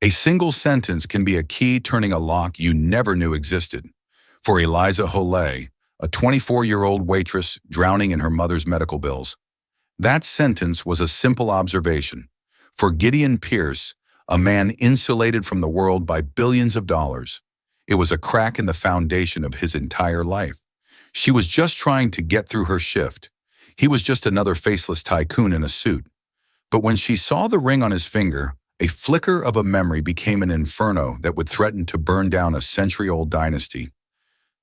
A single sentence can be a key turning a lock you never knew existed. For Eliza Holay, a 24-year-old waitress drowning in her mother's medical bills, that sentence was a simple observation. For Gideon Pierce, a man insulated from the world by billions of dollars, it was a crack in the foundation of his entire life. She was just trying to get through her shift. He was just another faceless tycoon in a suit. But when she saw the ring on his finger, a flicker of a memory became an inferno that would threaten to burn down a century-old dynasty.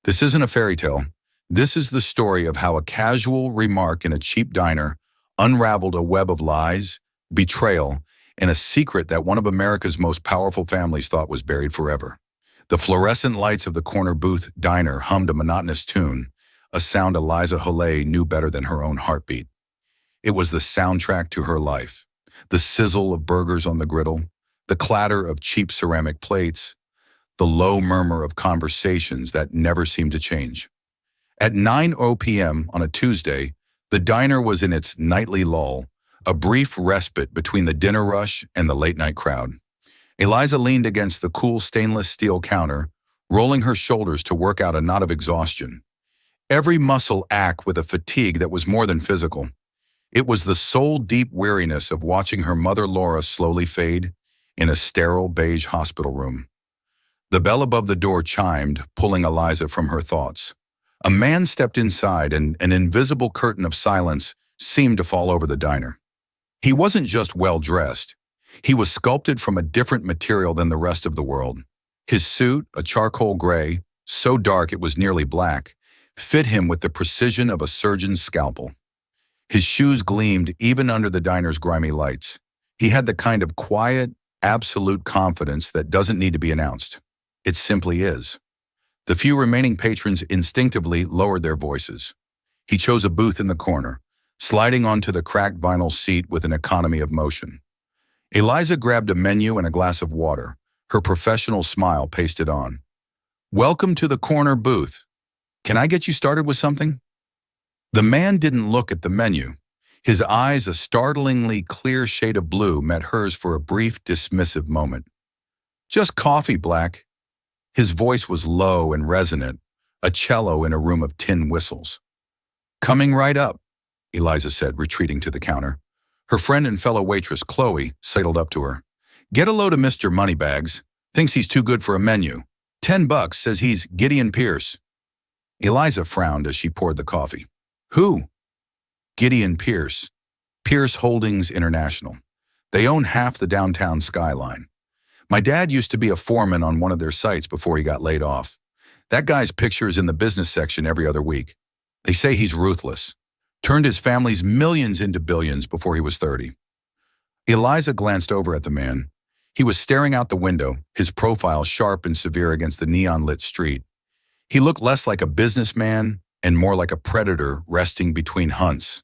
This isn't a fairy tale. This is the story of how a casual remark in a cheap diner unraveled a web of lies, betrayal, and a secret that one of America's most powerful families thought was buried forever. The fluorescent lights of the corner booth diner hummed a monotonous tune, a sound Eliza Holay knew better than her own heartbeat. It was the soundtrack to her life. The sizzle of burgers on the griddle, the clatter of cheap ceramic plates, the low murmur of conversations that never seemed to change. At 9:00 p.m. on a Tuesday, the diner was in its nightly lull, a brief respite between the dinner rush and the late-night crowd. Eliza leaned against the cool stainless steel counter, rolling her shoulders to work out a knot of exhaustion. Every muscle ached with a fatigue that was more than physical. It was the soul-deep weariness of watching her mother Laura slowly fade in a sterile beige hospital room. The bell above the door chimed, pulling Eliza from her thoughts. A man stepped inside, and an invisible curtain of silence seemed to fall over the diner. He wasn't just well-dressed. He was sculpted from a different material than the rest of the world. His suit, a charcoal gray, so dark it was nearly black, fit him with the precision of a surgeon's scalpel. His shoes gleamed even under the diner's grimy lights. He had the kind of quiet, absolute confidence that doesn't need to be announced. It simply is. The few remaining patrons instinctively lowered their voices. He chose a booth in the corner, sliding onto the cracked vinyl seat with an economy of motion. Eliza grabbed a menu and a glass of water, her professional smile pasted on. "Welcome to the corner booth. Can I get you started with something?" The man didn't look at the menu. His eyes, a startlingly clear shade of blue, met hers for a brief, dismissive moment. "Just coffee, Black." His voice was low and resonant, a cello in a room of tin whistles. "Coming right up," Eliza said, retreating to the counter. Her friend and fellow waitress, Chloe, sidled up to her. "Get a load of Mr. Moneybags. Thinks he's too good for a menu. $10, says he's Gideon Pierce." Eliza frowned as she poured the coffee. "Who?" "Gideon Pierce. Pierce Holdings International. They own half the downtown skyline. My dad used to be a foreman on one of their sites before he got laid off. That guy's picture is in the business section every other week. They say he's ruthless. Turned his family's millions into billions before he was 30. Eliza glanced over at the man. He was staring out the window, his profile sharp and severe against the neon-lit street. He looked less like a businessman and more like a predator resting between hunts.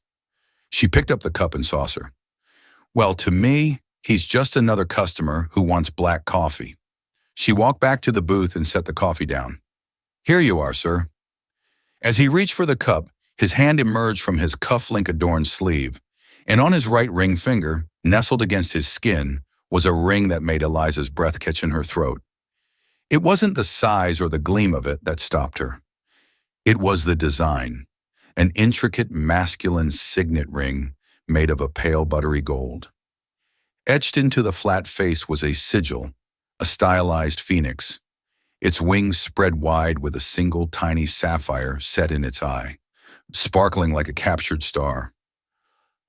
She picked up the cup and saucer. "Well, to me, he's just another customer who wants black coffee." She walked back to the booth and set the coffee down. "Here you are, sir." As he reached for the cup, his hand emerged from his cufflink-adorned sleeve, and on his right ring finger, nestled against his skin, was a ring that made Eliza's breath catch in her throat. It wasn't the size or the gleam of it that stopped her. It was the design, an intricate masculine signet ring made of a pale buttery gold. Etched into the flat face was a sigil, a stylized phoenix, its wings spread wide with a single tiny sapphire set in its eye, sparkling like a captured star.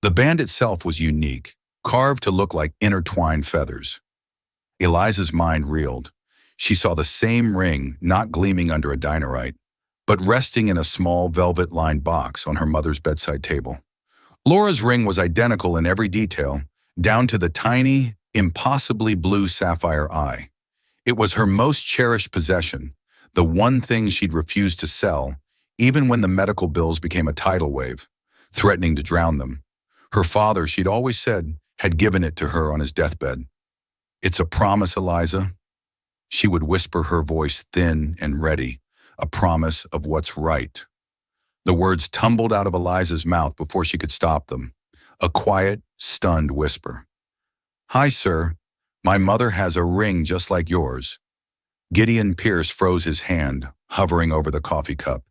The band itself was unique, carved to look like intertwined feathers. Eliza's mind reeled. She saw the same ring not gleaming under a dinerite, but resting in a small velvet-lined box on her mother's bedside table. Laura's ring was identical in every detail, down to the tiny, impossibly blue sapphire eye. It was her most cherished possession, the one thing she'd refused to sell, even when the medical bills became a tidal wave, threatening to drown them. Her father, she'd always said, had given it to her on his deathbed. "It's a promise, Eliza." She would whisper, her voice thin and ready, a promise of what's right. The words tumbled out of Eliza's mouth before she could stop them, a quiet, stunned whisper. "Hi, sir. My mother has a ring just like yours. Gideon Pierce froze his hand, hovering over the coffee cup.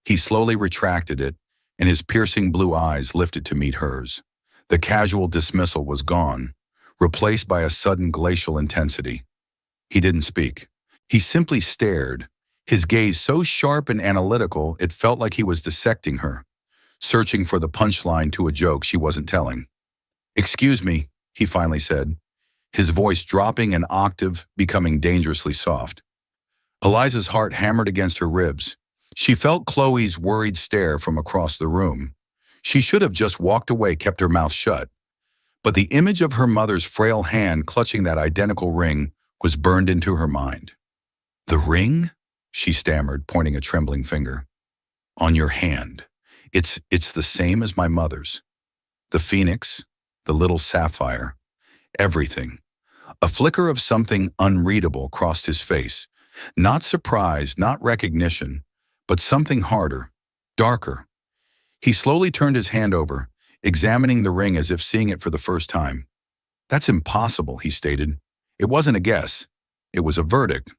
He slowly retracted it, and his piercing blue eyes lifted to meet hers. The casual dismissal was gone, replaced by a sudden glacial intensity. He didn't speak. He simply stared, his gaze so sharp and analytical it felt like he was dissecting her, searching for the punchline to a joke she wasn't telling. "Excuse me," he finally said, his voice dropping an octave, becoming dangerously soft. Eliza's heart hammered against her ribs. She felt Chloe's worried stare from across the room. She should have just walked away, kept her mouth shut. But the image of her mother's frail hand clutching that identical ring was burned into her mind. "The ring?" she stammered, pointing a trembling finger. "On your hand. It's the same as my mother's. The phoenix, the little sapphire, everything." A flicker of something unreadable crossed his face. Not surprise, not recognition, but something harder, darker. He slowly turned his hand over, examining the ring as if seeing it for the first time. "That's impossible," he stated. "It wasn't a guess. It was a verdict."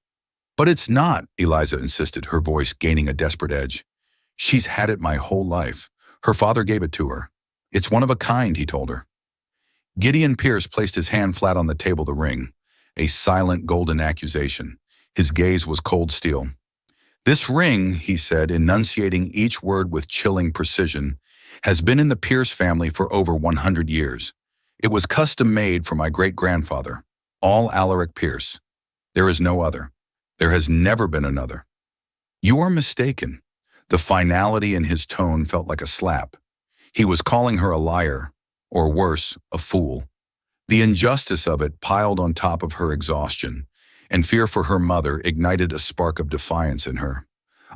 "But it's not," Eliza insisted, her voice gaining a desperate edge. "She's had it my whole life. Her father gave it to her. It's one of a kind," he told her. Gideon Pierce placed his hand flat on the table, the ring, a silent golden accusation. His gaze was cold steel. "This ring," he said, enunciating each word with chilling precision, "has been in the Pierce family for over 100 years. It was custom-made for my great-grandfather, all Alaric Pierce. There is no other. There has never been another." "You are mistaken." The finality in his tone felt like a slap. He was calling her a liar, or worse, a fool. The injustice of it piled on top of her exhaustion, and fear for her mother ignited a spark of defiance in her.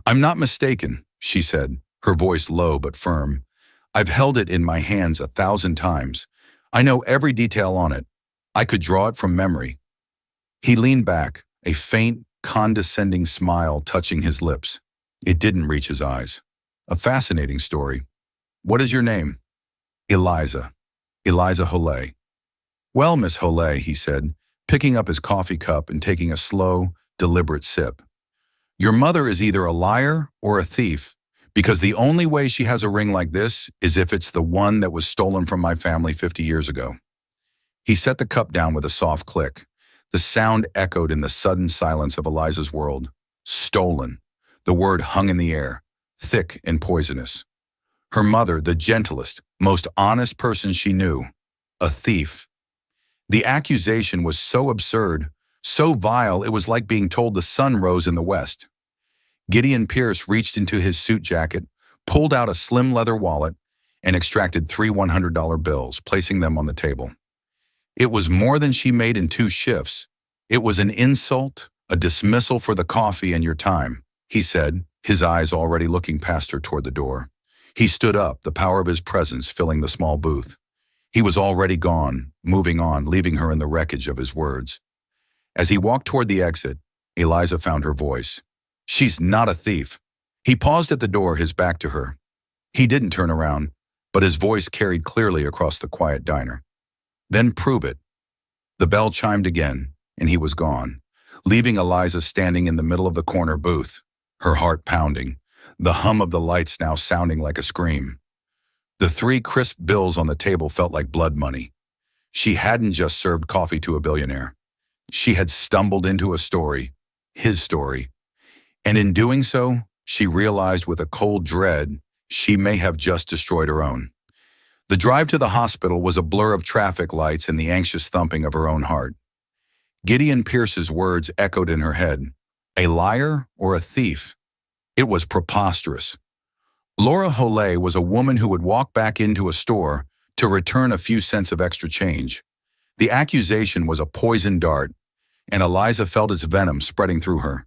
"I'm not mistaken," she said, her voice low but firm. "I've held it in my hands 1,000 times. I know every detail on it. I could draw it from memory." He leaned back, a faint, condescending smile touching his lips. It didn't reach his eyes. "A fascinating story. What is your name?" "Eliza. Eliza Hollet." "Well, Miss Hollet," he said, picking up his coffee cup and taking a slow, deliberate sip. "Your mother is either a liar or a thief, because the only way she has a ring like this is if it's the one that was stolen from my family 50 years ago." He set the cup down with a soft click. The sound echoed in the sudden silence of Eliza's world. Stolen. The word hung in the air, thick and poisonous. Her mother, the gentlest, most honest person she knew. A thief. The accusation was so absurd, so vile, it was like being told the sun rose in the west. Gideon Pierce reached into his suit jacket, pulled out a slim leather wallet, and extracted 3 $100 bills, placing them on the table. It was more than she made in 2 shifts. It was an insult, a dismissal for the coffee and your time, he said, his eyes already looking past her toward the door. He stood up, the power of his presence filling the small booth. He was already gone, moving on, leaving her in the wreckage of his words. As he walked toward the exit, Eliza found her voice. "She's not a thief." He paused at the door, his back to her. He didn't turn around, but his voice carried clearly across the quiet diner. "Then prove it." The bell chimed again, and he was gone, leaving Eliza standing in the middle of the corner booth, her heart pounding, the hum of the lights now sounding like a scream. The 3 crisp bills on the table felt like blood money. She hadn't just served coffee to a billionaire. She had stumbled into a story, his story. And in doing so, she realized with a cold dread she may have just destroyed her own. The drive to the hospital was a blur of traffic lights and the anxious thumping of her own heart. Gideon Pierce's words echoed in her head. A liar or a thief? It was preposterous. Laura Hollet was a woman who would walk back into a store to return a few cents of extra change. The accusation was a poisoned dart, and Eliza felt its venom spreading through her.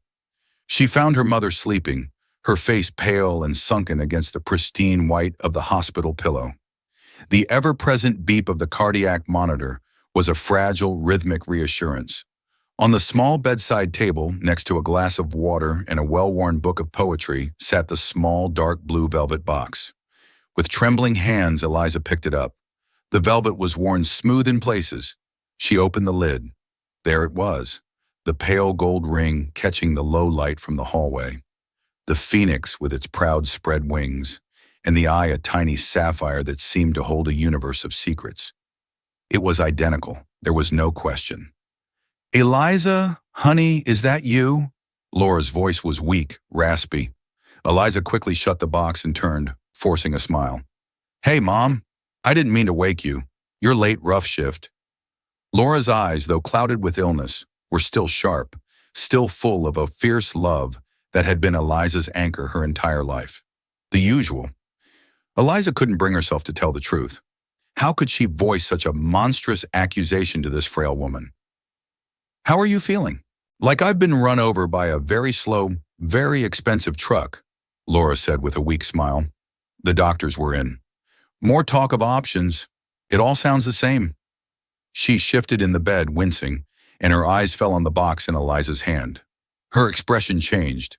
She found her mother sleeping, her face pale and sunken against the pristine white of the hospital pillow. The ever-present beep of the cardiac monitor was a fragile, rhythmic reassurance. On the small bedside table, next to a glass of water and a well-worn book of poetry, sat the small, dark blue velvet box. With trembling hands, Eliza picked it up. The velvet was worn smooth in places. She opened the lid. There it was, the pale gold ring catching the low light from the hallway, the phoenix with its proud spread wings, and the eye a tiny sapphire that seemed to hold a universe of secrets. It was identical. There was no question. "Eliza, honey, is that you?" Laura's voice was weak, raspy. Eliza quickly shut the box and turned, forcing a smile. "Hey, Mom. I didn't mean to wake you. You're late rough shift." Laura's eyes, though clouded with illness, were still sharp, still full of a fierce love that had been Eliza's anchor her entire life. The usual. Eliza couldn't bring herself to tell the truth. How could she voice such a monstrous accusation to this frail woman? "How are you feeling?" "Like I've been run over by a very slow, very expensive truck," Laura said with a weak smile. The doctors were in. More talk of options. It all sounds the same. She shifted in the bed, wincing, and her eyes fell on the box in Eliza's hand. Her expression changed.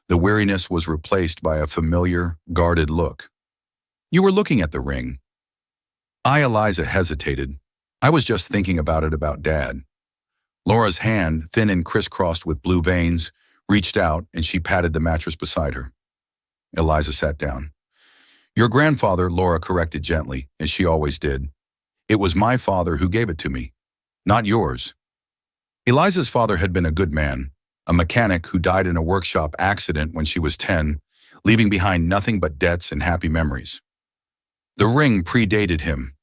The weariness was replaced by a familiar, guarded look. "You were looking at the ring." Eliza hesitated. "I was just thinking about it about Dad." Laura's hand, thin and crisscrossed with blue veins, reached out and she patted the mattress beside her. Eliza sat down. "Your grandfather," Laura corrected gently, as she always did. "It was my father who gave it to me, not yours." Eliza's father had been a good man, a mechanic who died in a workshop accident when she was 10, leaving behind nothing but debts and happy memories. The ring predated him.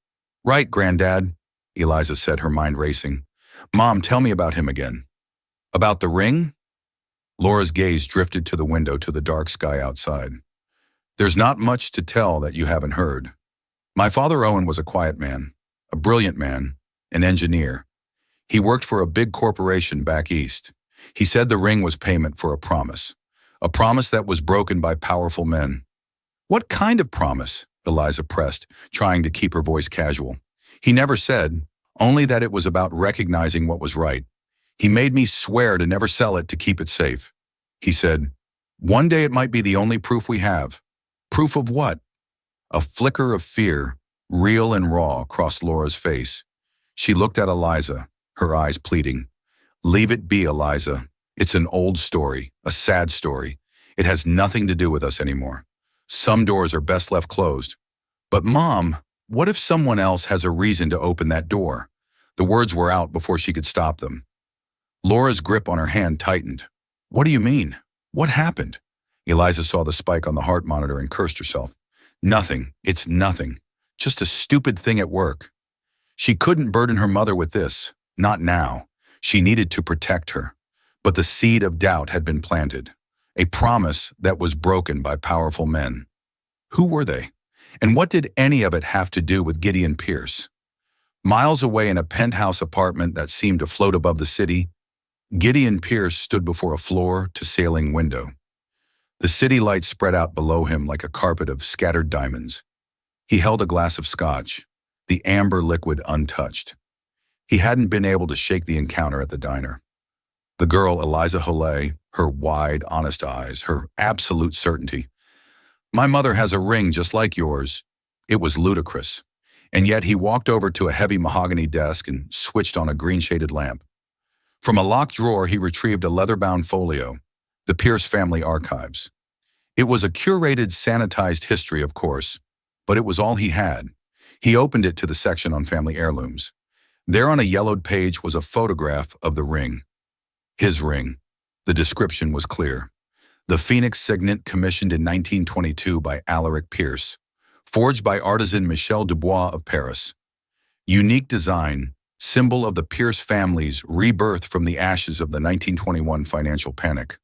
"Right, Granddad," Eliza said, her mind racing. "Mom, tell me about him again." "About the ring?" Laura's gaze drifted to the window to the dark sky outside. "There's not much to tell that you haven't heard. My father Owen was a quiet man, a brilliant man, an engineer. He worked for a big corporation back east. He said the ring was payment for a promise that was broken by powerful men." "What kind of promise?" Eliza pressed, trying to keep her voice casual. "He never said, only that it was about recognizing what was right. He made me swear to never sell it to keep it safe. He said, 'One day it might be the only proof we have.'" "Proof of what?" A flicker of fear, real and raw, crossed Laura's face. She looked at Eliza, her eyes pleading. "Leave it be, Eliza. It's an old story, a sad story. It has nothing to do with us anymore. Some doors are best left closed." "But Mom, what if someone else has a reason to open that door?" The words were out before she could stop them. Laura's grip on her hand tightened. "What do you mean? What happened?" Eliza saw the spike on the heart monitor and cursed herself. "Nothing. It's nothing. Just a stupid thing at work." She couldn't burden her mother with this. Not now. She needed to protect her. But the seed of doubt had been planted. A promise that was broken by powerful men. Who were they? And what did any of it have to do with Gideon Pierce? Miles away in a penthouse apartment that seemed to float above the city, Gideon Pierce stood before a floor-to-ceiling window. The city lights spread out below him like a carpet of scattered diamonds. He held a glass of scotch, the amber liquid untouched. He hadn't been able to shake the encounter at the diner. The girl, Eliza Holley, her wide, honest eyes, her absolute certainty. "My mother has a ring just like yours." It was ludicrous. And yet he walked over to a heavy mahogany desk and switched on a green-shaded lamp. From a locked drawer, he retrieved a leather-bound folio, the Pierce family archives. It was a curated, sanitized history, of course, but it was all he had. He opened it to the section on family heirlooms. There on a yellowed page was a photograph of the ring. His ring. The description was clear. The Phoenix signet commissioned in 1922 by Alaric Pierce, forged by artisan Michel Dubois of Paris. Unique design, symbol of the Pierce family's rebirth from the ashes of the 1921 financial panic.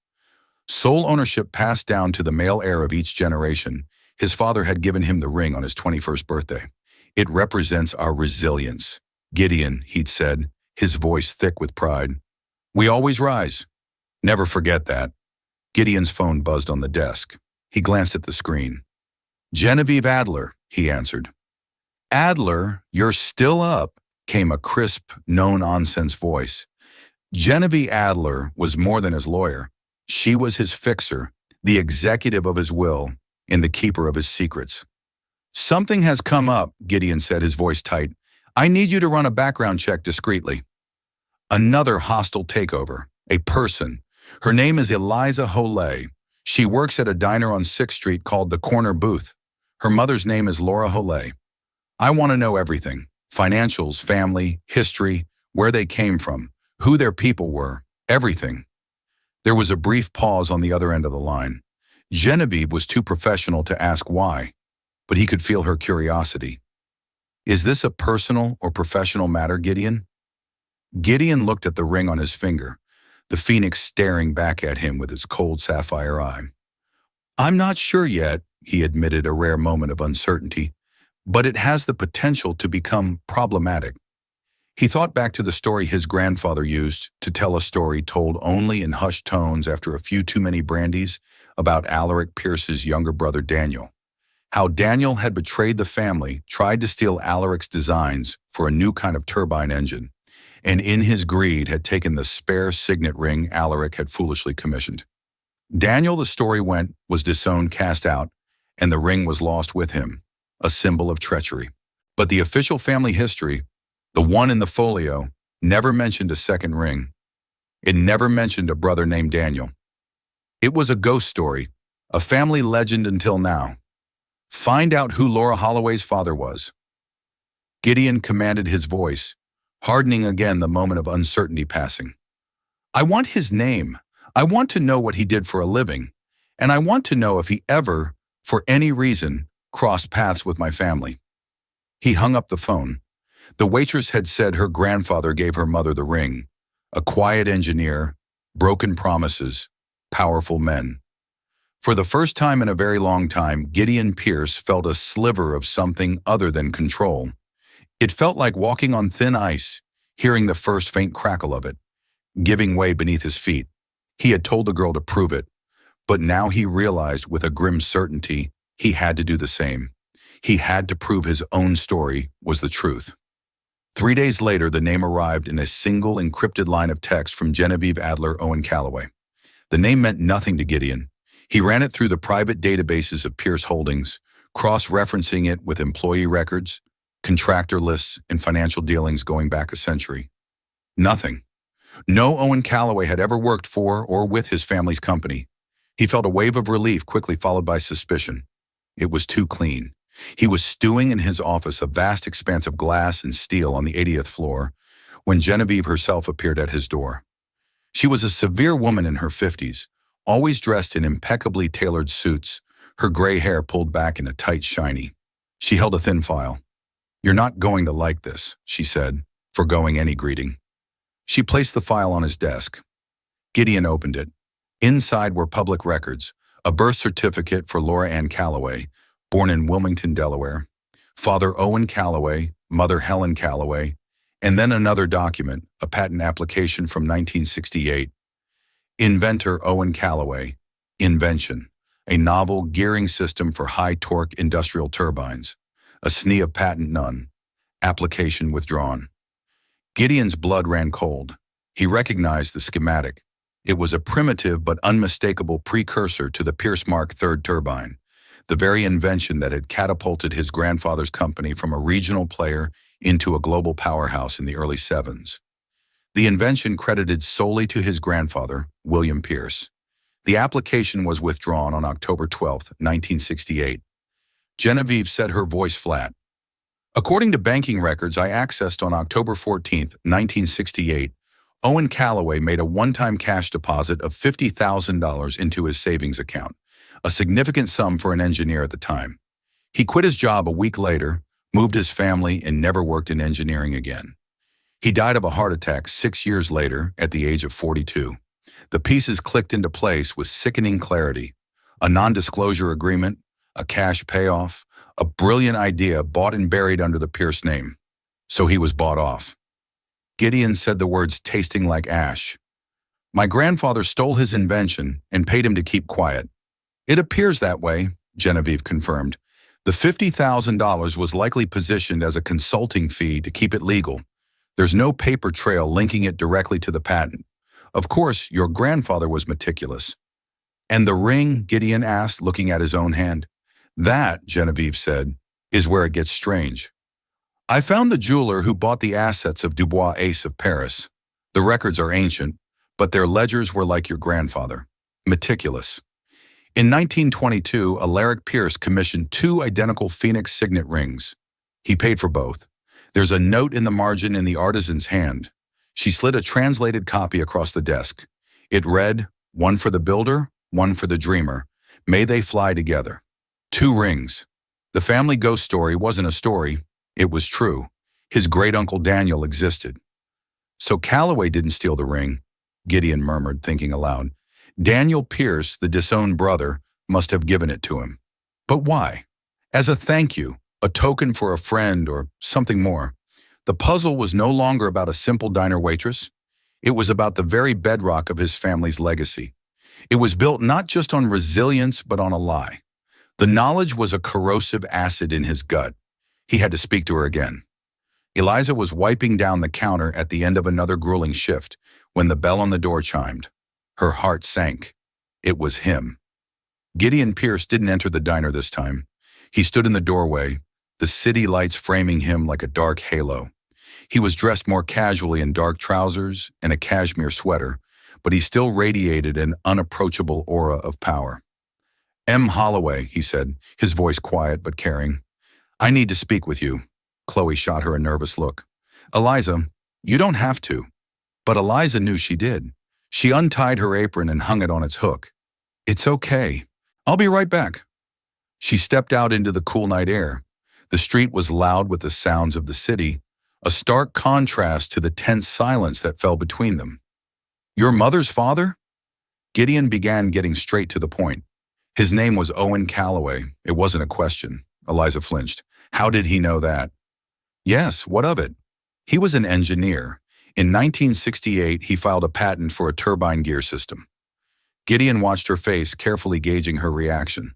Sole ownership passed down to the male heir of each generation. His father had given him the ring on his 21st birthday. "It represents our resilience. Gideon," he'd said, his voice thick with pride. "We always rise. Never forget that." Gideon's phone buzzed on the desk. He glanced at the screen. "Genevieve Adler," he answered. "Adler, you're still up," came a crisp, no-nonsense voice. Genevieve Adler was more than his lawyer. She was his fixer, the executive of his will, and the keeper of his secrets. "Something has come up," Gideon said, his voice tight. "I need you to run a background check discreetly." Another hostile takeover. A person. Her name is Eliza Holay. She works at a diner on 6th Street called the Corner Booth. Her mother's name is Laura Holay. I want to know everything. Financials, family, history, where they came from, who their people were, everything. There was a brief pause on the other end of the line. Genevieve was too professional to ask why, but he could feel her curiosity. Is this a personal or professional matter, Gideon? Gideon looked at the ring on his finger, the phoenix staring back at him with its cold sapphire eye. I'm not sure yet, he admitted, a rare moment of uncertainty, but it has the potential to become problematic. He thought back to the story his grandfather used to tell, a story told only in hushed tones after a few too many brandies, about Alaric Pierce's younger brother Daniel. How Daniel had betrayed the family, tried to steal Alaric's designs for a new kind of turbine engine, and in his greed had taken the spare signet ring Alaric had foolishly commissioned. Daniel, the story went, was disowned, cast out, and the ring was lost with him, a symbol of treachery. But the official family history, the one in the folio, never mentioned a second ring. It never mentioned a brother named Daniel. It was a ghost story, a family legend until now. Find out who Laura Holloway's father was. Gideon commanded, his voice, hardening again the moment of uncertainty passing. I want his name. I want to know what he did for a living. And I want to know if he ever, for any reason, crossed paths with my family. He hung up the phone. The waitress had said her grandfather gave her mother the ring. A quiet engineer, broken promises, powerful men. For the first time in a very long time, Gideon Pierce felt a sliver of something other than control. It felt like walking on thin ice, hearing the first faint crackle of it, giving way beneath his feet. He had told the girl to prove it, but now he realized with a grim certainty he had to do the same. He had to prove his own story was the truth. 3 days later, the name arrived in a single encrypted line of text from Genevieve Adler Owen Calloway. The name meant nothing to Gideon. He ran it through the private databases of Pierce Holdings, cross-referencing it with employee records, contractor lists, and financial dealings going back a century. Nothing. No Owen Calloway had ever worked for or with his family's company. He felt a wave of relief, quickly followed by suspicion. It was too clean. He was stewing in his office, a vast expanse of glass and steel on the 80th floor, when Genevieve herself appeared at his door. She was a severe woman in her 50s, always dressed in impeccably tailored suits, her gray hair pulled back in a tight shiny. She held a thin file. You're not going to like this, she said, foregoing any greeting. She placed the file on his desk. Gideon opened it. Inside were public records, a birth certificate for Laura Ann Calloway, born in Wilmington, Delaware, Father Owen Calloway, Mother Helen Calloway, and then another document, a patent application from 1968. Inventor Owen Calloway, invention, a novel gearing system for high-torque industrial turbines, a SNE of patent none, application withdrawn. Gideon's blood ran cold. He recognized the schematic. It was a primitive but unmistakable precursor to the Pierce Mark III turbine, the very invention that had catapulted his grandfather's company from a regional player into a global powerhouse in the early 70s. The invention credited solely to his grandfather, William Pierce. The application was withdrawn on October 12, 1968. Genevieve said, her voice flat. According to banking records I accessed on October 14, 1968, Owen Calloway made a one-time cash deposit of $50,000 into his savings account, a significant sum for an engineer at the time. He quit his job a week later, moved his family, and never worked in engineering again. He died of a heart attack 6 years later at the age of 42. The pieces clicked into place with sickening clarity. A non-disclosure agreement, a cash payoff, a brilliant idea bought and buried under the Pierce name. So he was bought off. Gideon said the words tasting like ash. My grandfather stole his invention and paid him to keep quiet. It appears that way, Genevieve confirmed. The $50,000 was likely positioned as a consulting fee to keep it legal. There's no paper trail linking it directly to the patent. Of course, your grandfather was meticulous. And the ring, Gideon asked, looking at his own hand. That, Genevieve said, is where it gets strange. I found the jeweler who bought the assets of Dubois Ace of Paris. The records are ancient, but their ledgers were like your grandfather, meticulous. In 1922, Alaric Pierce commissioned two identical Phoenix signet rings. He paid for both. There's a note in the margin in the artisan's hand. She slid a translated copy across the desk. It read, "One for the builder, one for the dreamer. May they fly together." Two rings. The family ghost story wasn't a story. It was true. His great-uncle Daniel existed. "So Calloway didn't steal the ring," Gideon murmured, thinking aloud. "Daniel Pierce, the disowned brother, must have given it to him. But why? As a thank you, a token for a friend, or something more?" The puzzle was no longer about a simple diner waitress. It was about the very bedrock of his family's legacy. It was built not just on resilience, but on a lie. The knowledge was a corrosive acid in his gut. He had to speak to her again. Eliza was wiping down the counter at the end of another grueling shift when the bell on the door chimed. Her heart sank. It was him. Gideon Pierce didn't enter the diner this time. He stood in the doorway, the city lights framing him like a dark halo. He was dressed more casually in dark trousers and a cashmere sweater, but he still radiated an unapproachable aura of power. "M. Holloway," he said, his voice quiet but caring. "I need to speak with you." Chloe shot her a nervous look. "Eliza, you don't have to." But Eliza knew she did. She untied her apron and hung it on its hook. "It's okay. I'll be right back." She stepped out into the cool night air. The street was loud with the sounds of the city, a stark contrast to the tense silence that fell between them. "Your mother's father?" Gideon began getting straight to the point. His name was Owen Calloway. It wasn't a question. Eliza flinched. "How did he know that?" "Yes, what of it?" "He was an engineer. In 1968, he filed a patent for a turbine gear system." Gideon watched her face, carefully gauging her reaction.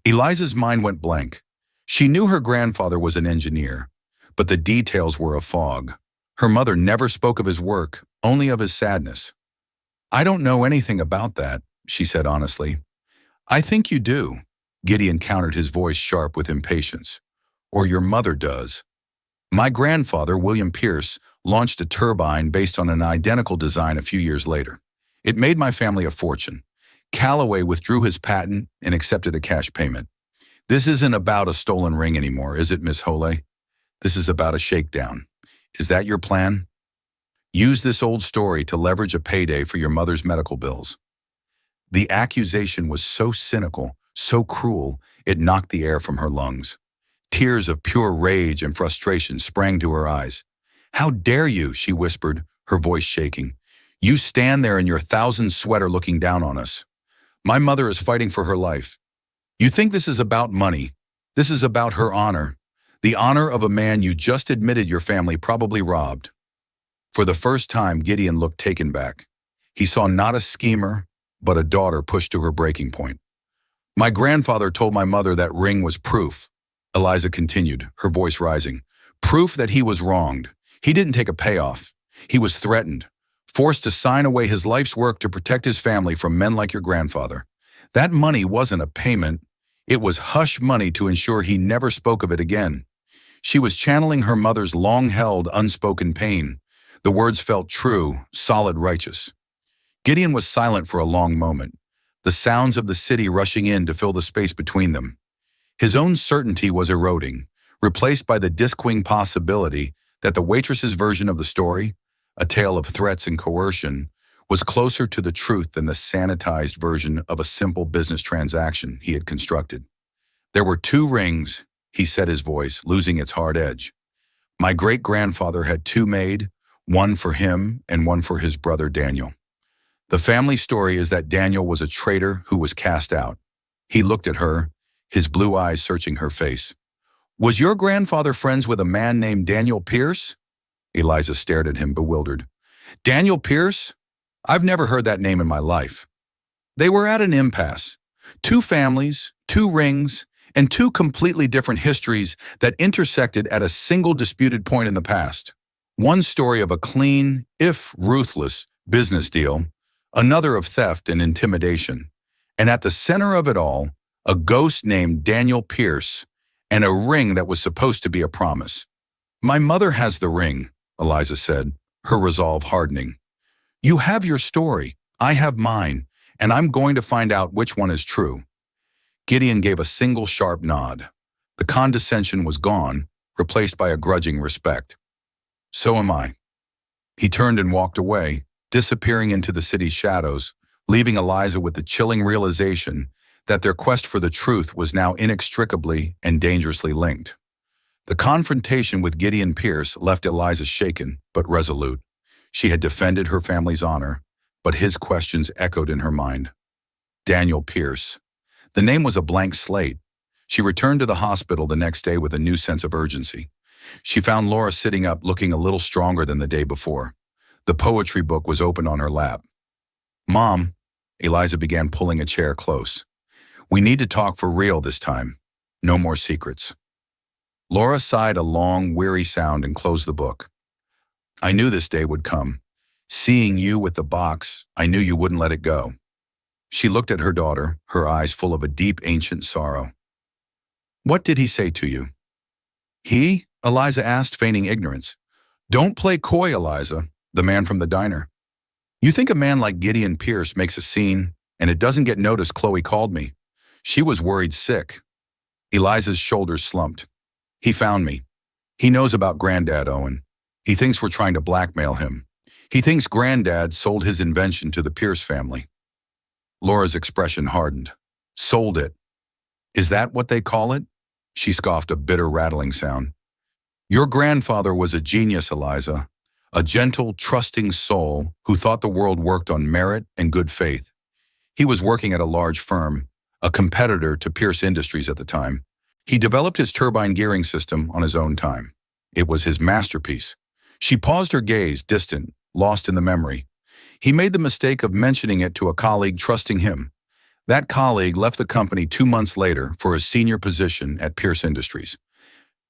Eliza's mind went blank. She knew her grandfather was an engineer, but the details were a fog. Her mother never spoke of his work, only of his sadness. "I don't know anything about that," she said honestly. "I think you do," Gideon countered, his voice sharp with impatience. "Or your mother does. My grandfather, William Pierce, launched a turbine based on an identical design a few years later. It made my family a fortune. Calloway withdrew his patent and accepted a cash payment. This isn't about a stolen ring anymore, is it, Miss Holloway? This is about a shakedown. Is that your plan? Use this old story to leverage a payday for your mother's medical bills." The accusation was so cynical, so cruel, it knocked the air from her lungs. Tears of pure rage and frustration sprang to her eyes. "How dare you," she whispered, her voice shaking. "You stand there in your thousand sweater looking down on us. My mother is fighting for her life. You think this is about money. This is about her honor. The honor of a man you just admitted your family probably robbed." For the first time, Gideon looked taken back. He saw not a schemer, but a daughter pushed to her breaking point. "My grandfather told my mother that ring was proof," Eliza continued, her voice rising. "Proof that he was wronged. He didn't take a payoff. He was threatened, forced to sign away his life's work to protect his family from men like your grandfather. That money wasn't a payment. It was hush money to ensure he never spoke of it again." She was channeling her mother's long-held, unspoken pain. The words felt true, solid, righteous. Gideon was silent for a long moment, the sounds of the city rushing in to fill the space between them. His own certainty was eroding, replaced by the disquing possibility that the waitress's version of the story, a tale of threats and coercion, was closer to the truth than the sanitized version of a simple business transaction he had constructed. "There were two rings," he said, his voice losing its hard edge. "My great-grandfather had two made, one for him and one for his brother Daniel. The family story is that Daniel was a traitor who was cast out." He looked at her, his blue eyes searching her face. "Was your grandfather friends with a man named Daniel Pierce?" Eliza stared at him, bewildered. "Daniel Pierce? I've never heard that name in my life." They were at an impasse. Two families, two rings, and two completely different histories that intersected at a single disputed point in the past. One story of a clean, if ruthless, business deal, another of theft and intimidation. And at the center of it all, a ghost named Daniel Pierce and a ring that was supposed to be a promise. "My mother has the ring," Eliza said, her resolve hardening. You have your story, I have mine, and I'm going to find out which one is true. Gideon gave a single sharp nod. The condescension was gone, replaced by a grudging respect. So am I. He turned and walked away, disappearing into the city's shadows, leaving Eliza with the chilling realization that their quest for the truth was now inextricably and dangerously linked. The confrontation with Gideon Pierce left Eliza shaken but resolute. She had defended her family's honor, but his questions echoed in her mind. Daniel Pierce. The name was a blank slate. She returned to the hospital the next day with a new sense of urgency. She found Laura sitting up looking a little stronger than the day before. The poetry book was open on her lap. Mom, Eliza began pulling a chair close. We need to talk for real this time. No more secrets. Laura sighed a long, weary sound and closed the book. I knew this day would come. Seeing you with the box, I knew you wouldn't let it go. She looked at her daughter, her eyes full of a deep, ancient sorrow. What did he say to you? He? Eliza asked, feigning ignorance. Don't play coy, Eliza, the man from the diner. You think a man like Gideon Pierce makes a scene, and it doesn't get noticed. Chloe called me. She was worried sick. Eliza's shoulders slumped. He found me. He knows about Granddad, Owen. He thinks we're trying to blackmail him. He thinks Granddad sold his invention to the Pierce family. Laura's expression hardened. Sold it. Is that what they call it? She scoffed, a bitter rattling sound. Your grandfather was a genius, Eliza. A gentle, trusting soul who thought the world worked on merit and good faith. He was working at a large firm, a competitor to Pierce Industries at the time. He developed his turbine gearing system on his own time. It was his masterpiece. She paused, her gaze distant, lost in the memory. He made the mistake of mentioning it to a colleague trusting him. That colleague left the company 2 months later for a senior position at Pierce Industries.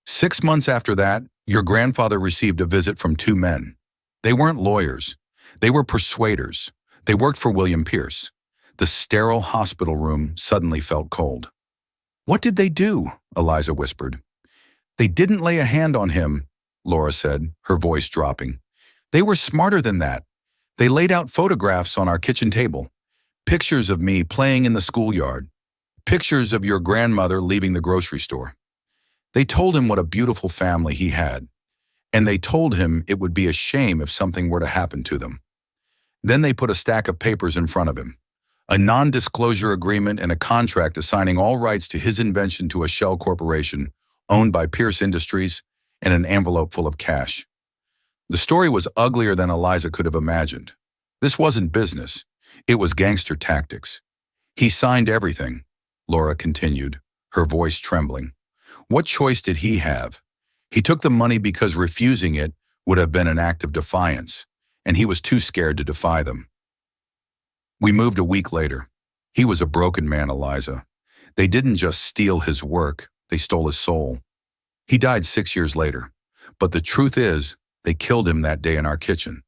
6 months after that, your grandfather received a visit from 2 men. They weren't lawyers. They were persuaders. They worked for William Pierce. The sterile hospital room suddenly felt cold. What did they do? Eliza whispered. They didn't lay a hand on him, Laura said, her voice dropping. They were smarter than that. They laid out photographs on our kitchen table. Pictures of me playing in the schoolyard. Pictures of your grandmother leaving the grocery store. They told him what a beautiful family he had. And they told him it would be a shame if something were to happen to them. Then they put a stack of papers in front of him. A non-disclosure agreement and a contract assigning all rights to his invention to a shell corporation owned by Pierce Industries and an envelope full of cash. The story was uglier than Eliza could have imagined. This wasn't business. It was gangster tactics. He signed everything, Laura continued, her voice trembling. What choice did he have? He took the money because refusing it would have been an act of defiance, and he was too scared to defy them. We moved a week later. He was a broken man, Eliza. They didn't just steal his work, they stole his soul. He died 6 years later, but the truth is, they killed him that day in our kitchen.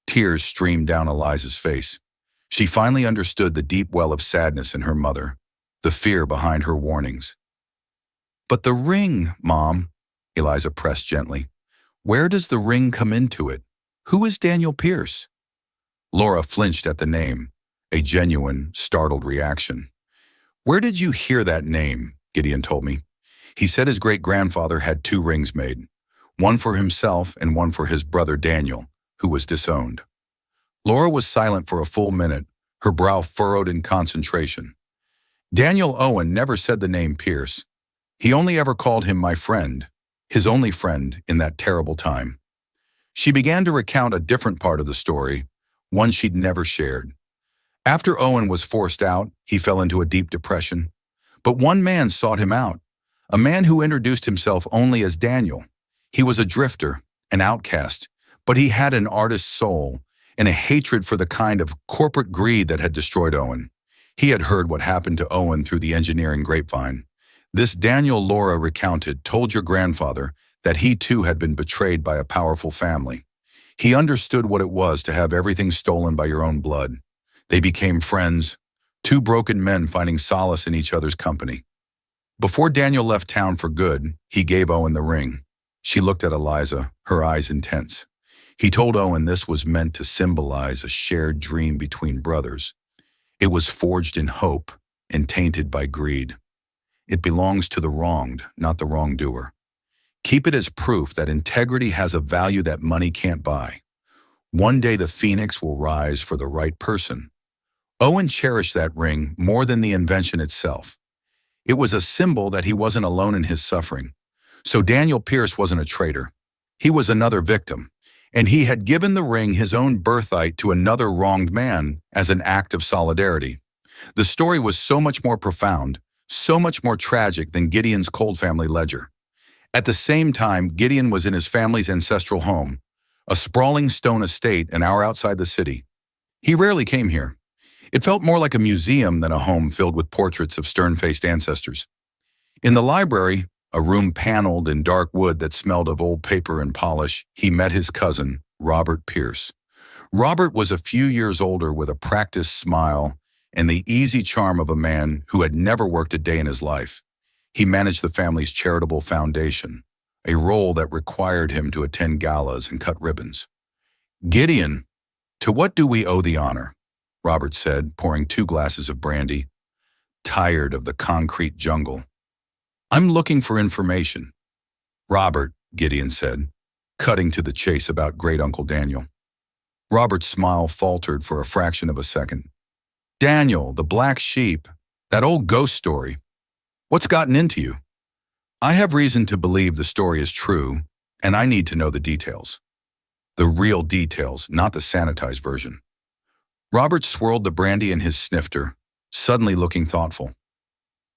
Tears streamed down Eliza's face. She finally understood the deep well of sadness in her mother, the fear behind her warnings. But the ring, Mom, Eliza pressed gently. Where does the ring come into it? Who is Daniel Pierce? Laura flinched at the name, a genuine, startled reaction. Where did you hear that name? Gideon told me. He said his great-grandfather had 2 rings made, one for himself and one for his brother Daniel, who was disowned. Laura was silent for a full minute, her brow furrowed in concentration. Daniel Owen never said the name Pierce. He only ever called him my friend, his only friend in that terrible time. She began to recount a different part of the story, one she'd never shared. After Owen was forced out, he fell into a deep depression. But one man sought him out, a man who introduced himself only as Daniel. He was a drifter, an outcast, but he had an artist's soul and a hatred for the kind of corporate greed that had destroyed Owen. He had heard what happened to Owen through the engineering grapevine. This Daniel, Laura recounted, told your grandfather that he too had been betrayed by a powerful family. He understood what it was to have everything stolen by your own blood. They became friends, 2 broken men finding solace in each other's company. Before Daniel left town for good, he gave Owen the ring. She looked at Eliza, her eyes intense. He told Owen this was meant to symbolize a shared dream between brothers. It was forged in hope and tainted by greed. It belongs to the wronged, not the wrongdoer. Keep it as proof that integrity has a value that money can't buy. One day the phoenix will rise for the right person. Owen cherished that ring more than the invention itself. It was a symbol that he wasn't alone in his suffering. So Daniel Pierce wasn't a traitor. He was another victim, and he had given the ring his own birthright to another wronged man as an act of solidarity. The story was so much more profound, so much more tragic than Gideon's cold family ledger. At the same time, Gideon was in his family's ancestral home, a sprawling stone estate an hour outside the city. He rarely came here. It felt more like a museum than a home filled with portraits of stern-faced ancestors. In the library, a room paneled in dark wood that smelled of old paper and polish, he met his cousin, Robert Pierce. Robert was a few years older with a practiced smile and the easy charm of a man who had never worked a day in his life. He managed the family's charitable foundation, a role that required him to attend galas and cut ribbons. "Gideon, to what do we owe the honor?" Robert said, pouring 2 glasses of brandy. "Tired of the concrete jungle. I'm looking for information." "Robert," Gideon said, cutting to the chase about great-uncle Daniel. Robert's smile faltered for a fraction of a second. "Daniel, the black sheep, that old ghost story. What's gotten into you?" "I have reason to believe the story is true, and I need to know the details." "The real details, not the sanitized version." Robert swirled the brandy in his snifter, suddenly looking thoughtful.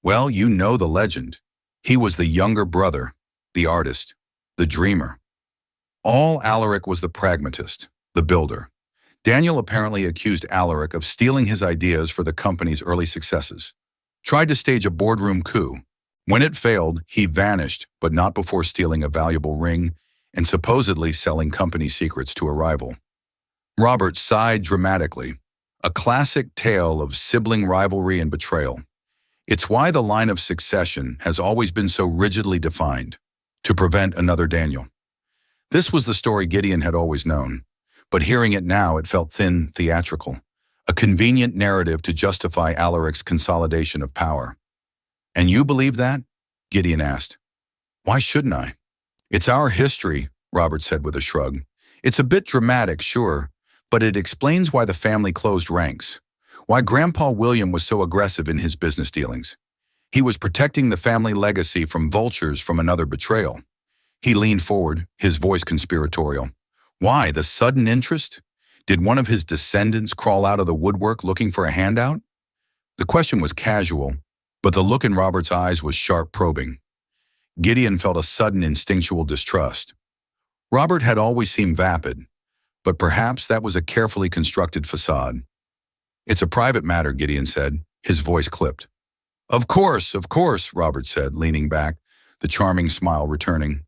"Well, you know the legend. He was the younger brother, the artist, the dreamer. All Alaric was the pragmatist, the builder. Daniel apparently accused Alaric of stealing his ideas for the company's early successes. Tried to stage a boardroom coup. When it failed, he vanished, but not before stealing a valuable ring and supposedly selling company secrets to a rival. Robert sighed dramatically, a classic tale of sibling rivalry and betrayal. It's why the line of succession has always been so rigidly defined, to prevent another Daniel. This was the story Gideon had always known, but hearing it now, it felt thin, theatrical, a convenient narrative to justify Alaric's consolidation of power. "And you believe that?" Gideon asked. "Why shouldn't I?" "It's our history," Robert said with a shrug. "It's a bit dramatic, sure, but it explains why the family closed ranks, why Grandpa William was so aggressive in his business dealings. He was protecting the family legacy from vultures from another betrayal." He leaned forward, his voice conspiratorial. "Why, the sudden interest? Did one of his descendants crawl out of the woodwork looking for a handout?" The question was casual, but the look in Robert's eyes was sharp, probing. Gideon felt a sudden instinctual distrust. Robert had always seemed vapid, but perhaps that was a carefully constructed facade. "It's a private matter," Gideon said, his voice clipped. Of course," Robert said, leaning back, the charming smile returning.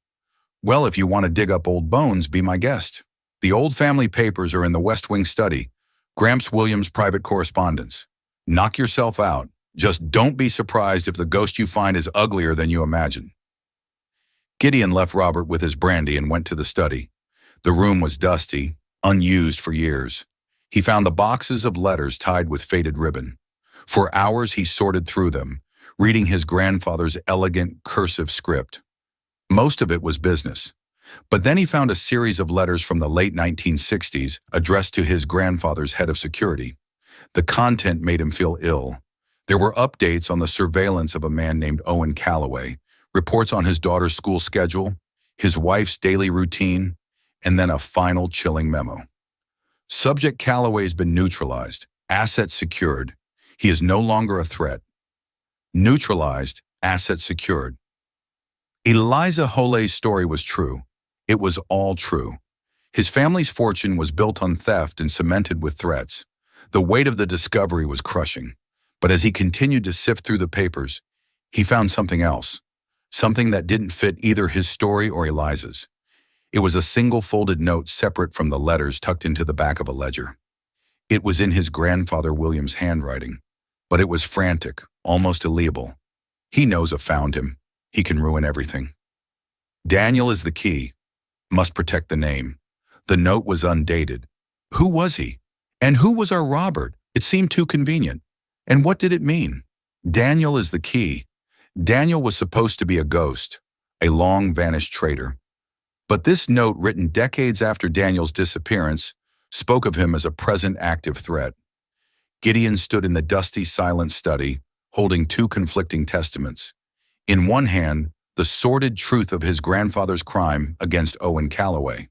"Well, if you want to dig up old bones, be my guest. The old family papers are in the West Wing study, Gramps Williams' private correspondence. Knock yourself out. Just don't be surprised if the ghost you find is uglier than you imagine." Gideon left Robert with his brandy and went to the study. The room was dusty, unused for years. He found the boxes of letters tied with faded ribbon. For hours he sorted through them, reading his grandfather's elegant, cursive script. Most of it was business. But then he found a series of letters from the late 1960s addressed to his grandfather's head of security. The content made him feel ill. There were updates on the surveillance of a man named Owen Calloway, reports on his daughter's school schedule, his wife's daily routine, and then a final chilling memo. Subject: Calloway's been neutralized, assets secured. He is no longer a threat. Neutralized, assets secured. Eliza Hole's story was true. It was all true. His family's fortune was built on theft and cemented with threats. The weight of the discovery was crushing. But as he continued to sift through the papers, he found something else. Something that didn't fit either his story or Eliza's. It was a single folded note separate from the letters tucked into the back of a ledger. It was in his grandfather William's handwriting, but it was frantic, almost illegible. He knows I found him. He can ruin everything. Daniel is the key. Must protect the name. The note was undated. Who was he? And who was our Robert? It seemed too convenient. And what did it mean? Daniel is the key. Daniel was supposed to be a ghost, a long-vanished traitor. But this note, written decades after Daniel's disappearance, spoke of him as a present active threat. Gideon stood in the dusty, silent study, holding two conflicting testaments. In one hand, the sordid truth of his grandfather's crime against Owen Calloway.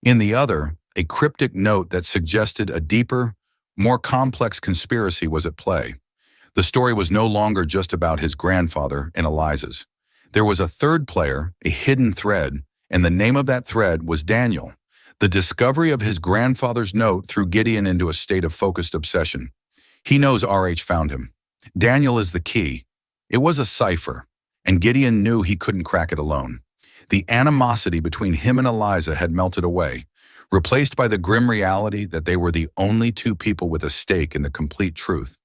In the other, a cryptic note that suggested a deeper, more complex conspiracy was at play. The story was no longer just about his grandfather and Eliza's. There was a third player, a hidden thread, and the name of that thread was Daniel. The discovery of his grandfather's note threw Gideon into a state of focused obsession. He knows RH found him. Daniel is the key. It was a cipher, and Gideon knew he couldn't crack it alone. The animosity between him and Eliza had melted away, replaced by the grim reality that they were the only two people with a stake in the complete truth.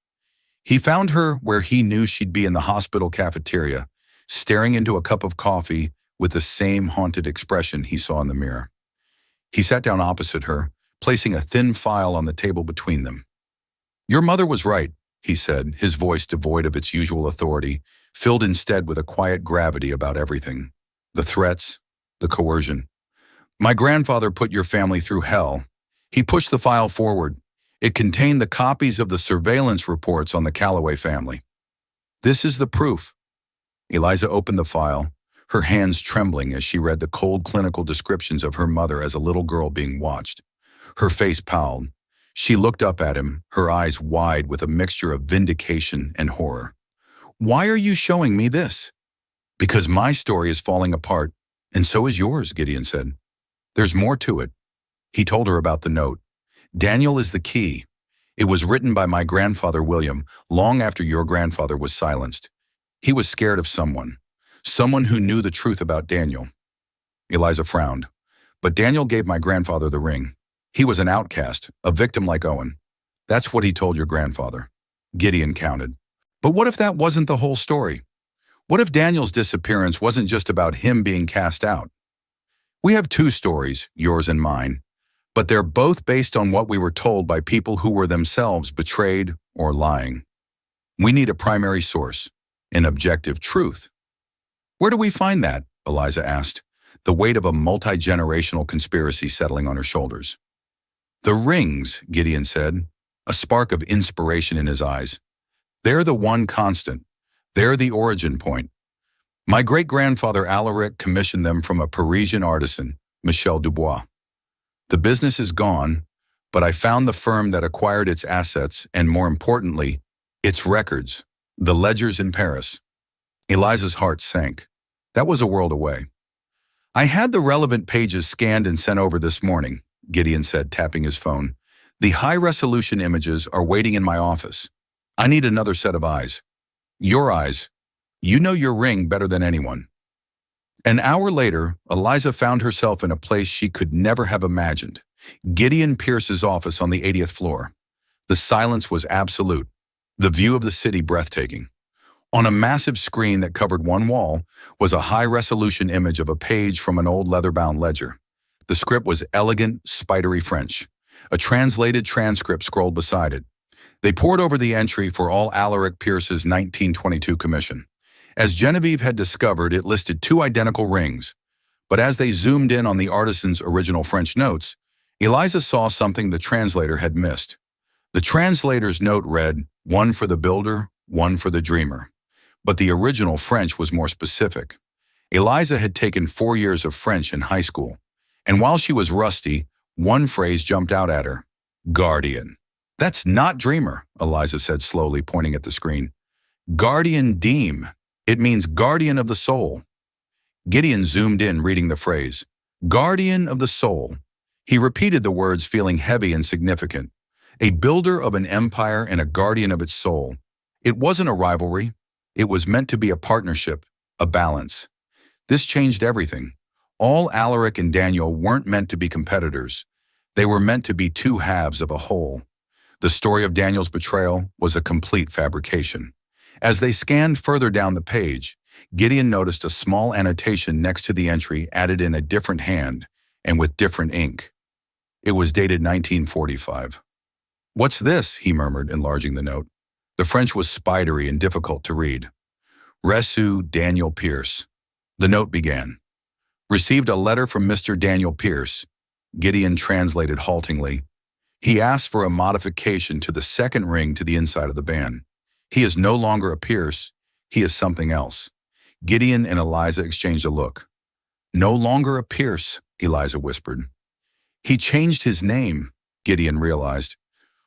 He found her where he knew she'd be, in the hospital cafeteria, staring into a cup of coffee with the same haunted expression he saw in the mirror. He sat down opposite her, placing a thin file on the table between them. "Your mother was right," he said, his voice devoid of its usual authority, filled instead with a quiet gravity about everything. The threats, the coercion. "My grandfather put your family through hell." He pushed the file forward. It contained the copies of the surveillance reports on the Calloway family. "This is the proof." Eliza opened the file, her hands trembling as she read the cold clinical descriptions of her mother as a little girl being watched. Her face palled. She looked up at him, her eyes wide with a mixture of vindication and horror. "Why are you showing me this?" "Because my story is falling apart, and so is yours," Gideon said. "There's more to it." He told her about the note. "Daniel is the key. It was written by my grandfather William long after your grandfather was silenced. He was scared of someone who knew the truth about Daniel." Eliza frowned. "But Daniel gave my grandfather the ring. He was an outcast, a victim like Owen. That's what he told your grandfather." Gideon counted. But what if that wasn't the whole story? What if Daniel's disappearance wasn't just about him being cast out? "We have two stories, yours and mine, but they're both based on what we were told by people who were themselves betrayed or lying. We need a primary source, an objective truth." "Where do we find that?" Eliza asked, the weight of a multi-generational conspiracy settling on her shoulders. "The rings," Gideon said, a spark of inspiration in his eyes. "They're the one constant. They're the origin point. My great-grandfather Alaric commissioned them from a Parisian artisan, Michel Dubois. The business is gone, but I found the firm that acquired its assets and, more importantly, its records, the ledgers in Paris." Eliza's heart sank. That was a world away. "I had the relevant pages scanned and sent over this morning," Gideon said, tapping his phone. "The high-resolution images are waiting in my office. I need another set of eyes. Your eyes. You know your ring better than anyone." An hour later, Eliza found herself in a place she could never have imagined. Gideon Pierce's office on the 80th floor. The silence was absolute. The view of the city breathtaking. On a massive screen that covered one wall was a high-resolution image of a page from an old leather-bound ledger. The script was elegant, spidery French. A translated transcript scrolled beside it. They pored over the entry for all Alaric Pierce's 1922 commission. As Genevieve had discovered, it listed two identical rings. But as they zoomed in on the artisan's original French notes, Eliza saw something the translator had missed. The translator's note read, "One for the builder, one for the dreamer." But the original French was more specific. Eliza had taken 4 years of French in high school, and while she was rusty, one phrase jumped out at her: guardian. "That's not dreamer," Eliza said slowly, pointing at the screen. "Guardian diem. It means guardian of the soul." Gideon zoomed in, reading the phrase, "Guardian of the soul." He repeated the words, feeling heavy and significant. A builder of an empire and a guardian of its soul. It wasn't a rivalry. It was meant to be a partnership, a balance. This changed everything. All Alaric and Daniel weren't meant to be competitors. They were meant to be two halves of a whole. The story of Daniel's betrayal was a complete fabrication. As they scanned further down the page, Gideon noticed a small annotation next to the entry, added in a different hand and with different ink. It was dated 1945. "What's this?" he murmured, enlarging the note. The French was spidery and difficult to read. Reçu Daniel Pierce. The note began. "Received a letter from Mr. Daniel Pierce." Gideon translated haltingly. "He asked for a modification to the second ring to the inside of the band. He is no longer a Pierce. He is something else." Gideon and Eliza exchanged a look. "No longer a Pierce," Eliza whispered. "He changed his name," Gideon realized.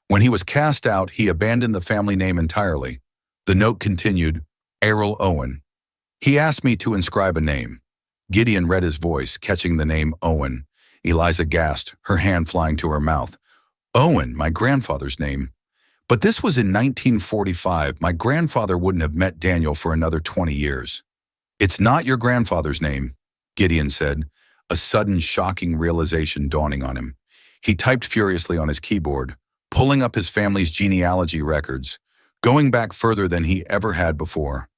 "When he was cast out, he abandoned the family name entirely." The note continued, "Errol Owen. He asked me to inscribe a name." Gideon read his voice, catching the name Owen. Eliza gasped, her hand flying to her mouth. "Owen, my grandfather's name. But this was in 1945. My grandfather wouldn't have met Daniel for another 20 years. "It's not your grandfather's name," Gideon said, a sudden shocking realization dawning on him. He typed furiously on his keyboard, pulling up his family's genealogy records, going back further than he ever had before.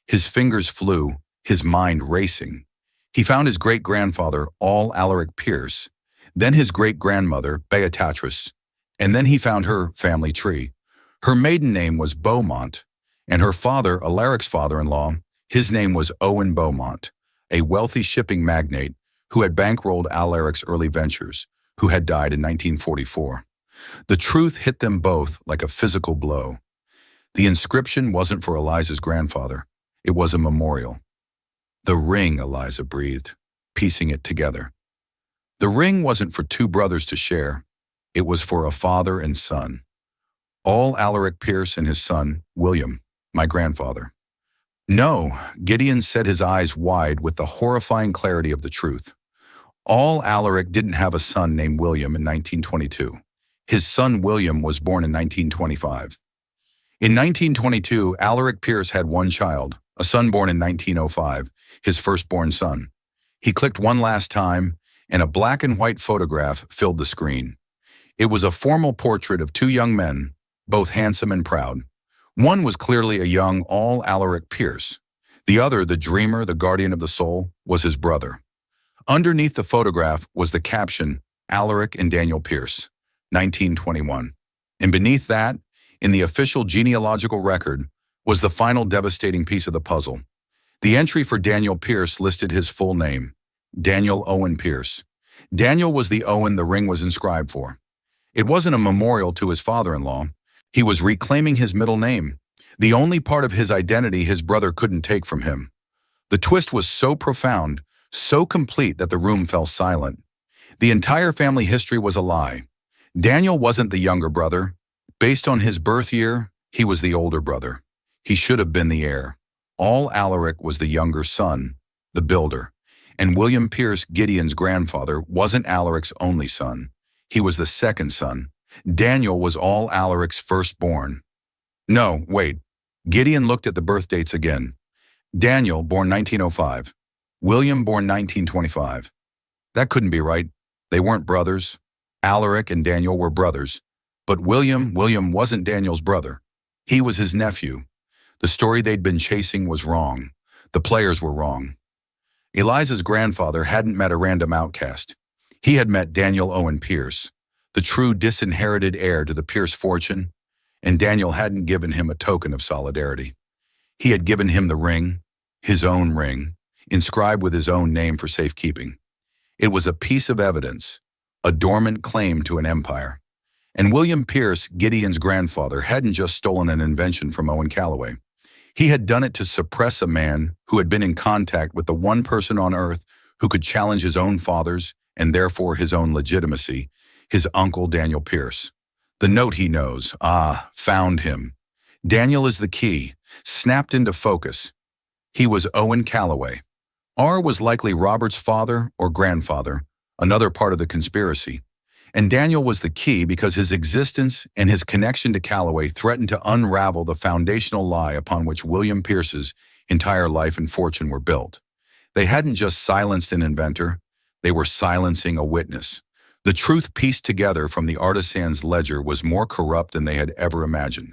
His fingers flew, his mind racing. He found his great-grandfather, All Alaric Pierce, then his great-grandmother, Beatrice, and then he found her family tree. Her maiden name was Beaumont, and her father, Alaric's father-in-law, his name was Owen Beaumont, a wealthy shipping magnate who had bankrolled Alaric's early ventures, who had died in 1944. The truth hit them both like a physical blow. The inscription wasn't for Eliza's grandfather. It was a memorial. "The ring," Eliza breathed, piecing it together. The ring wasn't for two brothers to share. It was for a father and son. All Alaric Pierce and his son, William, my grandfather. "No," Gideon set his eyes wide with the horrifying clarity of the truth. All Alaric didn't have a son named William in 1922. His son William was born in 1925. In 1922, Alaric Pierce had one child, a son born in 1905, his firstborn son. He clicked one last time, and a black and white photograph filled the screen. It was a formal portrait of two young men, both handsome and proud. One was clearly a young All Alaric Pierce. The other, the dreamer, the guardian of the soul, was his brother. Underneath the photograph was the caption, "Alaric and Daniel Pierce, 1921. And beneath that, in the official genealogical record, was the final devastating piece of the puzzle. The entry for Daniel Pierce listed his full name, Daniel Owen Pierce. Daniel was the Owen the ring was inscribed for. It wasn't a memorial to his father-in-law. He was reclaiming his middle name, the only part of his identity his brother couldn't take from him. The twist was so profound, so complete that the room fell silent. The entire family history was a lie. Daniel wasn't the younger brother. Based on his birth year, he was the older brother. He should have been the heir. All Alaric was the younger son, the builder. And William Pierce, Gideon's grandfather, wasn't Alaric's only son. He was the second son. Daniel was All Alaric's firstborn. No, wait. Gideon looked at the birth dates again. Daniel, born 1905. William, born 1925. That couldn't be right. They weren't brothers. Alaric and Daniel were brothers. But William wasn't Daniel's brother. He was his nephew. The story they'd been chasing was wrong. The players were wrong. Eliza's grandfather hadn't met a random outcast. He had met Daniel Owen Pierce, the true disinherited heir to the Pierce fortune, and Daniel hadn't given him a token of solidarity. He had given him the ring, his own ring, inscribed with his own name for safekeeping. It was a piece of evidence, a dormant claim to an empire. And William Pierce, Gideon's grandfather, hadn't just stolen an invention from Owen Callaway. He had done it to suppress a man who had been in contact with the one person on earth who could challenge his own father's and therefore his own legitimacy, his uncle Daniel Pierce. The note he knows, found him. Daniel is the key, snapped into focus. He was Owen Callaway. R was likely Robert's father or grandfather, another part of the conspiracy. And Daniel was the key because his existence and his connection to Callaway threatened to unravel the foundational lie upon which William Pierce's entire life and fortune were built. They hadn't just silenced an inventor, they were silencing a witness. The truth pieced together from the artisan's ledger was more corrupt than they had ever imagined.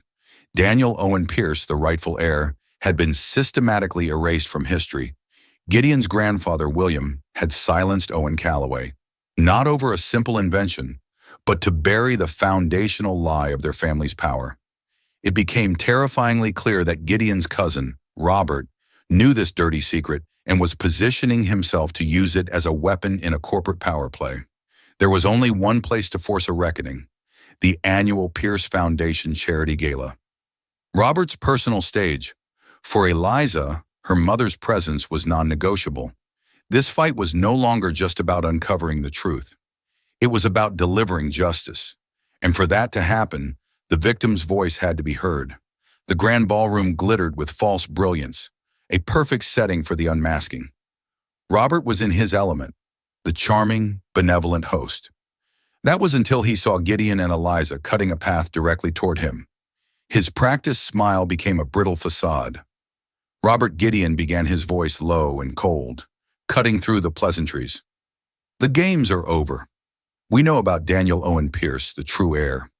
Daniel Owen Pierce, the rightful heir, had been systematically erased from history. Gideon's grandfather, William, had silenced Owen Callaway. Not over a simple invention, but to bury the foundational lie of their family's power. It became terrifyingly clear that Gideon's cousin, Robert, knew this dirty secret and was positioning himself to use it as a weapon in a corporate power play. There was only one place to force a reckoning: the annual Pierce Foundation Charity Gala. Robert's personal stage. For Eliza, her mother's presence was non-negotiable. This fight was no longer just about uncovering the truth. It was about delivering justice. And for that to happen, the victim's voice had to be heard. The grand ballroom glittered with false brilliance, a perfect setting for the unmasking. Robert was in his element, the charming, benevolent host. That was until he saw Gideon and Eliza cutting a path directly toward him. His practiced smile became a brittle facade. Robert Gideon began, his voice low and cold, cutting through the pleasantries. "The games are over. We know about Daniel Owen Pierce, the true heir."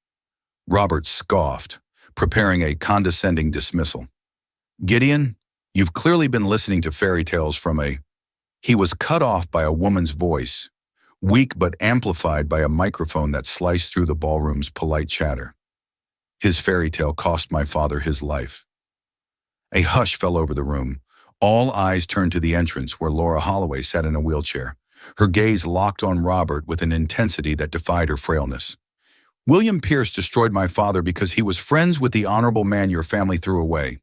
Robert scoffed, preparing a condescending dismissal. "Gideon, you've clearly been listening to fairy tales from a—" He was cut off by a woman's voice, weak but amplified by a microphone that sliced through the ballroom's polite chatter. "His fairy tale cost my father his life." A hush fell over the room. All eyes turned to the entrance where Laura Holloway sat in a wheelchair, her gaze locked on Robert with an intensity that defied her frailness. "William Pierce destroyed my father because he was friends with the honorable man your family threw away,"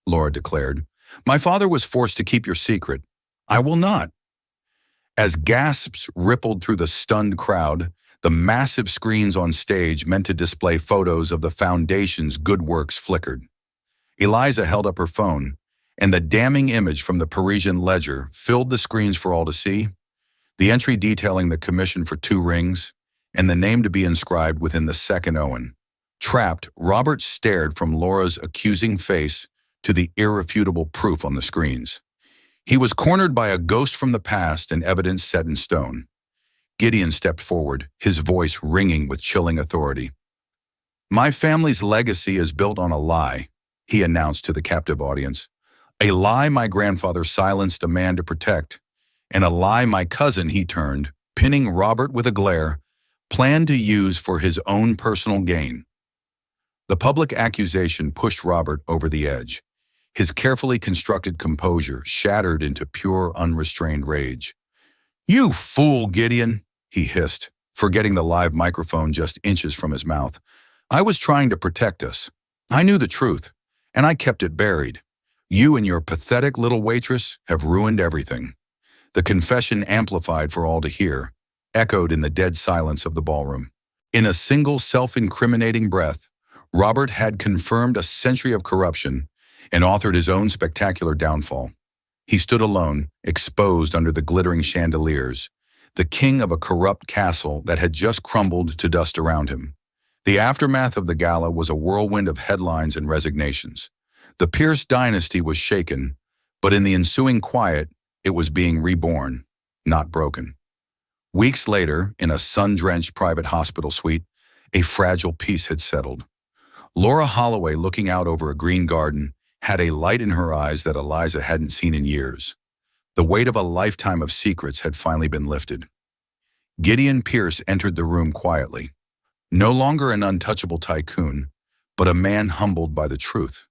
Laura declared. "My father was forced to keep your secret. I will not." As gasps rippled through the stunned crowd, the massive screens on stage meant to display photos of the foundation's good works flickered. Eliza held up her phone, and the damning image from the Parisian Ledger filled the screens for all to see. The entry detailing the commission for 2 rings, and the name to be inscribed within the second Owen. Trapped, Robert stared from Laura's accusing face to the irrefutable proof on the screens. He was cornered by a ghost from the past and evidence set in stone. Gideon stepped forward, his voice ringing with chilling authority. "My family's legacy is built on a lie," he announced to the captive audience. "A lie my grandfather silenced a man to protect, and a lie my cousin," he turned, pinning Robert with a glare, "planned to use for his own personal gain." The public accusation pushed Robert over the edge. His carefully constructed composure shattered into pure, unrestrained rage. "You fool, Gideon," he hissed, forgetting the live microphone just inches from his mouth. "I was trying to protect us. I knew the truth, and I kept it buried. You and your pathetic little waitress have ruined everything." The confession, amplified for all to hear, echoed in the dead silence of the ballroom. In a single self-incriminating breath, Robert had confirmed a century of corruption and authored his own spectacular downfall. He stood alone, exposed under the glittering chandeliers, the king of a corrupt castle that had just crumbled to dust around him. The aftermath of the gala was a whirlwind of headlines and resignations. The Pierce dynasty was shaken, but in the ensuing quiet, it was being reborn, not broken. Weeks later, in a sun-drenched private hospital suite, a fragile peace had settled. Laura Holloway, looking out over a green garden, had a light in her eyes that Eliza hadn't seen in years. The weight of a lifetime of secrets had finally been lifted. Gideon Pierce entered the room quietly, no longer an untouchable tycoon, but a man humbled by the truth.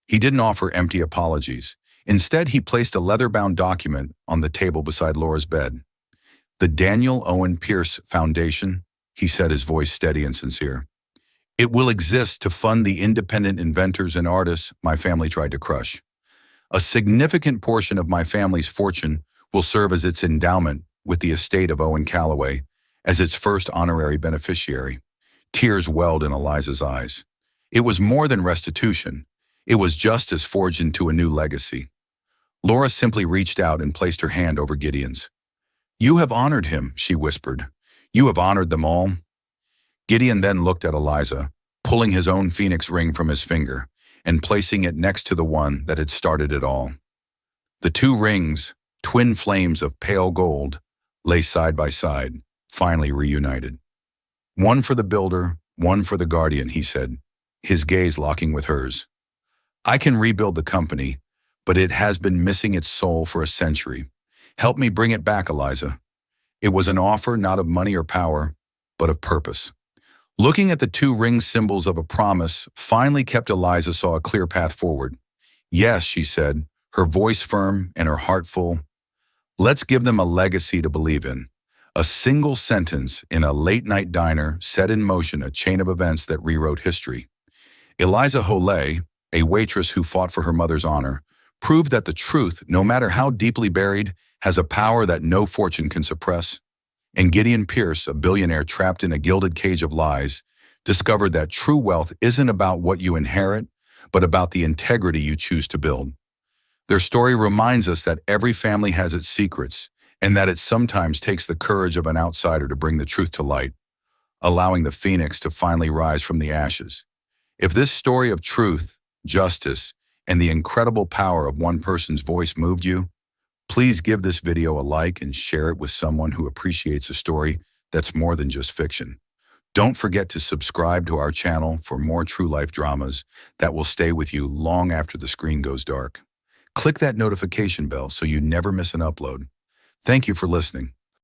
He didn't offer empty apologies. Instead, he placed a leather-bound document on the table beside Laura's bed. "The Daniel Owen Pierce Foundation," he said, his voice steady and sincere. "It will exist to fund the independent inventors and artists my family tried to crush. A significant portion of my family's fortune will serve as its endowment, with the estate of Owen Calloway as its first honorary beneficiary." Tears welled in Eliza's eyes. It was more than restitution. It was justice forged into a new legacy. Laura simply reached out and placed her hand over Gideon's. "You have honored him," she whispered. "You have honored them all." Gideon then looked at Eliza, pulling his own phoenix ring from his finger and placing it next to the one that had started it all. The 2 rings, twin flames of pale gold, lay side by side, finally reunited. "One for the builder, one for the guardian," he said, his gaze locking with hers. "I can rebuild the company, but it has been missing its soul for a century. Help me bring it back, Eliza." It was an offer not of money or power, but of purpose. Looking at the two ring symbols of a promise finally kept Eliza saw a clear path forward. Yes, she said, her voice firm and her heart full. Let's give them a legacy to believe in. A single sentence in a late-night diner set in motion a chain of events that rewrote history. Eliza Holay, a waitress who fought for her mother's honor, proved that the truth, no matter how deeply buried, has a power that no fortune can suppress. And Gideon Pierce, a billionaire trapped in a gilded cage of lies, discovered that true wealth isn't about what you inherit, but about the integrity you choose to build. Their story reminds us that every family has its secrets, and that it sometimes takes the courage of an outsider to bring the truth to light, allowing the phoenix to finally rise from the ashes. If this story of truth, justice, and the incredible power of one person's voice moved you, please give this video a like and share it with someone who appreciates a story that's more than just fiction. Don't forget to subscribe to our channel for more true life dramas that will stay with you long after the screen goes dark. Click that notification bell so you never miss an upload. Thank you for listening.